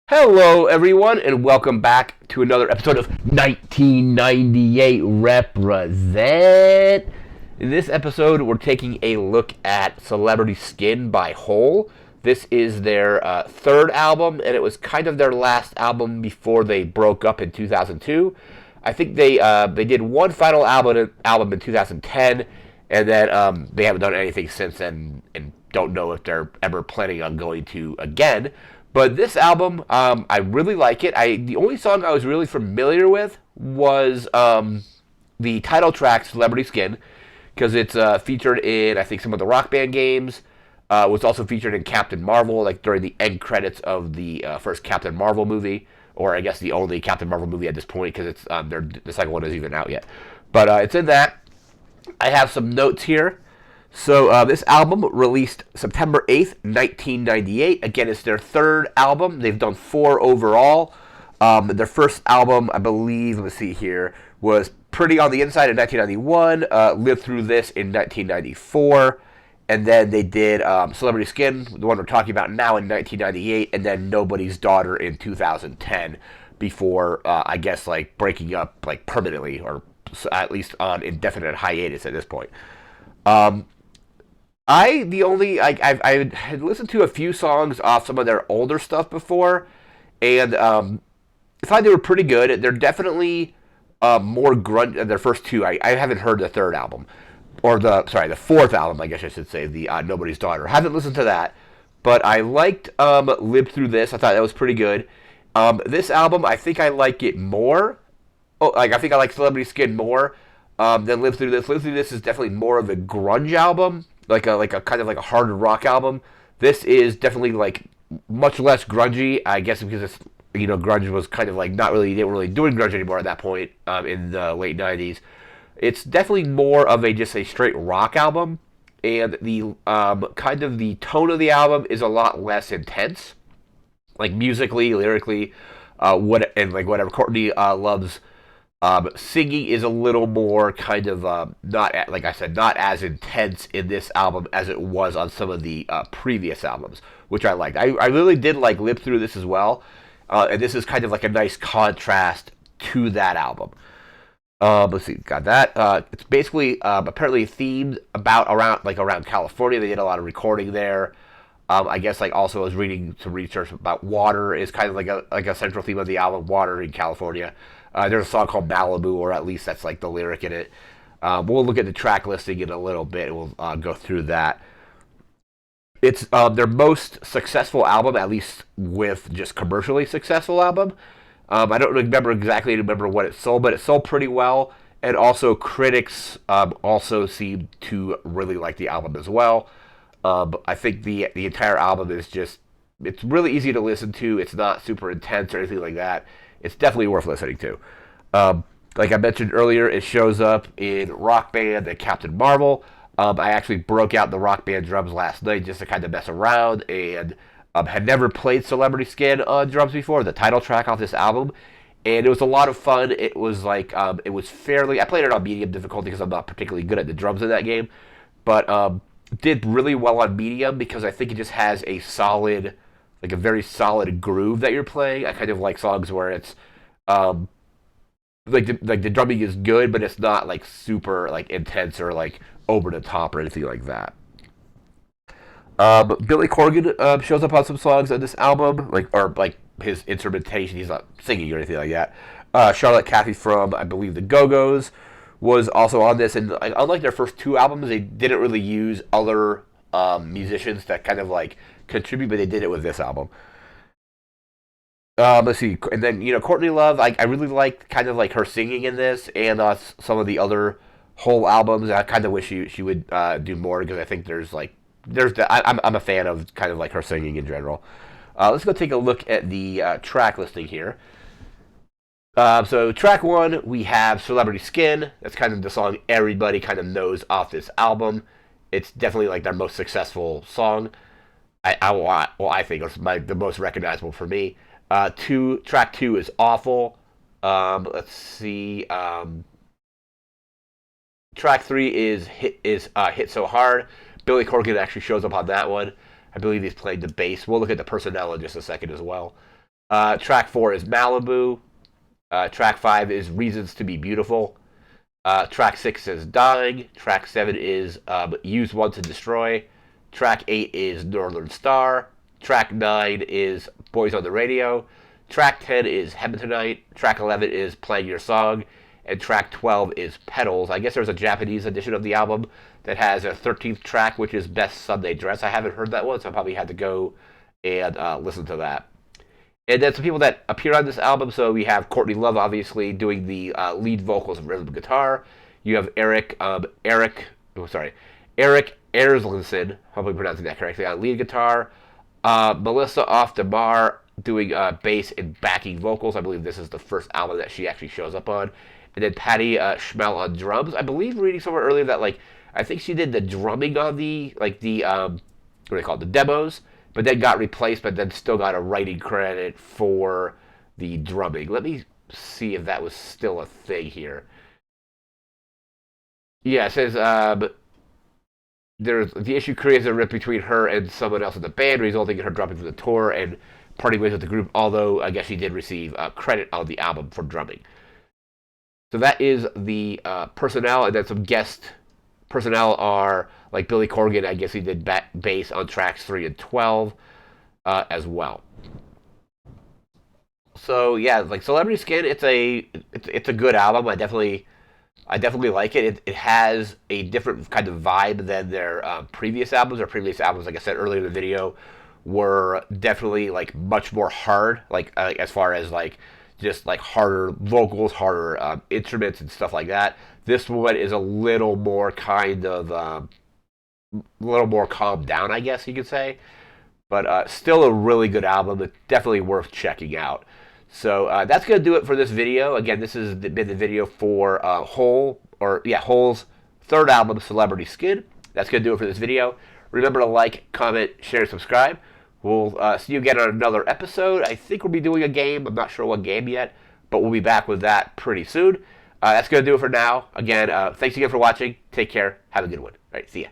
Hello, everyone, and welcome back to another episode of 1998 Represent. In this episode, we're taking a look at Celebrity Skin by Hole. This is their third album, and it was kind of their last album before they broke up in 2002. I think they did one final album in 2010, and then they haven't done anything since then, and don't know if they're ever planning on going to again. But this album, I really like it. The only song I was really familiar with was the title track "Celebrity Skin," because it's featured in I think some of the Rock Band games. Was also featured in Captain Marvel, like during the end credits of the first Captain Marvel movie, or I guess the only Captain Marvel movie at this point, because it's the second one isn't even out yet. But it's in that. I have some notes here. So this album released September 8th, 1998. Again, it's their third album. They've done four overall. Their first album, I believe, let's see here, was Pretty on the Inside in 1991, Live Through This in 1994, and then they did Celebrity Skin, the one we're talking about now, in 1998, and then Nobody's Daughter in 2010, before, I guess, like, breaking up, like, permanently, or at least on indefinite hiatus at this point. Um, I had listened to a few songs off some of their older stuff before, and I thought they were pretty good. They're definitely more grunt than their first two. I haven't heard the third album, or the fourth album, I guess I should say, the Nobody's Daughter. Haven't listened to that, but I liked Live Through This. I thought that was pretty good. This album, I think I like it more. Oh, like I think I like Celebrity Skin more than Live Through This. Live Through This is definitely more of a grunge album, like a kind of like a hard rock album. This is definitely like much less grungy, I guess, because it's grunge was kind of like not really they weren't really doing grunge anymore at that point in the late '90s. It's definitely more of just a straight rock album, and the kind of the tone of the album is a lot less intense, like musically, lyrically, whatever Courtney loves. Singing is a little more kind of not like I said, not as intense in this album as it was on some of the previous albums, which I liked. I really did like Live Through This as well, and this is kind of like a nice contrast to that album. Let's see, got that. It's basically apparently themed around California. They did a lot of recording there. I guess like also I was reading some research about water is kind of like a central theme of the album, water in California. There's a song called Malibu, or at least that's like the lyric in it. We'll look at the track listing in a little bit, and we'll go through that. It's their most successful album, at least with just commercially successful album. I don't remember what it sold, but it sold pretty well. And also, critics also seem to really like the album as well. I think the entire album is it's really easy to listen to. It's not super intense or anything like that. It's definitely worth listening to. Like I mentioned earlier, it shows up in Rock Band and Captain Marvel. I actually broke out the Rock Band drums last night just to kind of mess around, and had never played Celebrity Skin on drums before, the title track off this album, and it was a lot of fun. It was like it was fairly. I played it on medium difficulty because I'm not particularly good at the drums in that game, but did really well on medium because I think it just has a very solid groove that you're playing. I kind of like songs where it's um, like the drumming is good, but it's not like super like intense or like over the top or anything like that. Billy Corgan shows up on some songs on this album, like his instrumentation. He's not singing or anything like that. Charlotte Cathy from I believe the Go Go's was also on this, and like, unlike their first two albums, they didn't really use other musicians that kind of like contribute, but they did it with this album. Let's see, and then Courtney Love. I really liked kind of like her singing in this, and some of the other whole albums. I kind of wish she would do more because I think I'm a fan of kind of like her singing in general. Let's go take a look at the track listing here. So track one, we have Celebrity Skin. That's kind of the song everybody kind of knows off this album. It's definitely like their most successful song. I think it's the most recognizable for me. Track two is Awful. Let's see. Track three is Hit So Hard. Billy Corgan actually shows up on that one. I believe he's playing the bass. We'll look at the personnel in just a second as well. Track 4 is Malibu. Track 5 is Reasons to Be Beautiful. Track 6 is Dying. Track 7 is Use One to Destroy. Track 8 is Northern Star. Track 9 is Boys on the Radio. Track 10 is Heaven Tonight. Track 11 is Playing Your Song. And track 12 is Petals. I guess there's a Japanese edition of the album that has a 13th track, which is Best Sunday Dress. I haven't heard that one, so I probably had to go and listen to that. And then some people that appear on this album. So we have Courtney Love, obviously, doing the lead vocals and rhythm guitar. You have Eric Erslinson, hopefully pronouncing that correctly, on lead guitar. Melissa Off the Bar doing bass and backing vocals. I believe this is the first album that she actually shows up on. And then Patty Schmel on drums. I believe reading somewhere earlier that I think she did the drumming on the what do they call it, the demos, but then got replaced, but then still got a writing credit for the drumming. Let me see if that was still a thing here. Yeah, it says there's the issue creates a rift between her and someone else in the band, resulting in her dropping from the tour and parting ways with the group. Although I guess she did receive credit on the album for drumming. So that is the personnel, and then some guest personnel are like Billy Corgan. I guess he did bass on tracks 3 and 12 as well. So yeah, like Celebrity Skin, it's a good album. I definitely like it. It has a different kind of vibe than their previous albums. Their previous albums, like I said earlier in the video, were definitely like much more hard, like as far as like just like harder vocals, harder instruments and stuff like that. This one is a little more kind of a little more calmed down, I guess you could say. But still a really good album. It's definitely worth checking out. So that's going to do it for this video. Again, this has been the video for Hole's third album, Celebrity Skin. That's going to do it for this video. Remember to like, comment, share, and subscribe. We'll see you again on another episode. I think we'll be doing a game. I'm not sure what game yet, but we'll be back with that pretty soon. That's going to do it for now. Again, thanks again for watching. Take care. Have a good one. All right, see ya.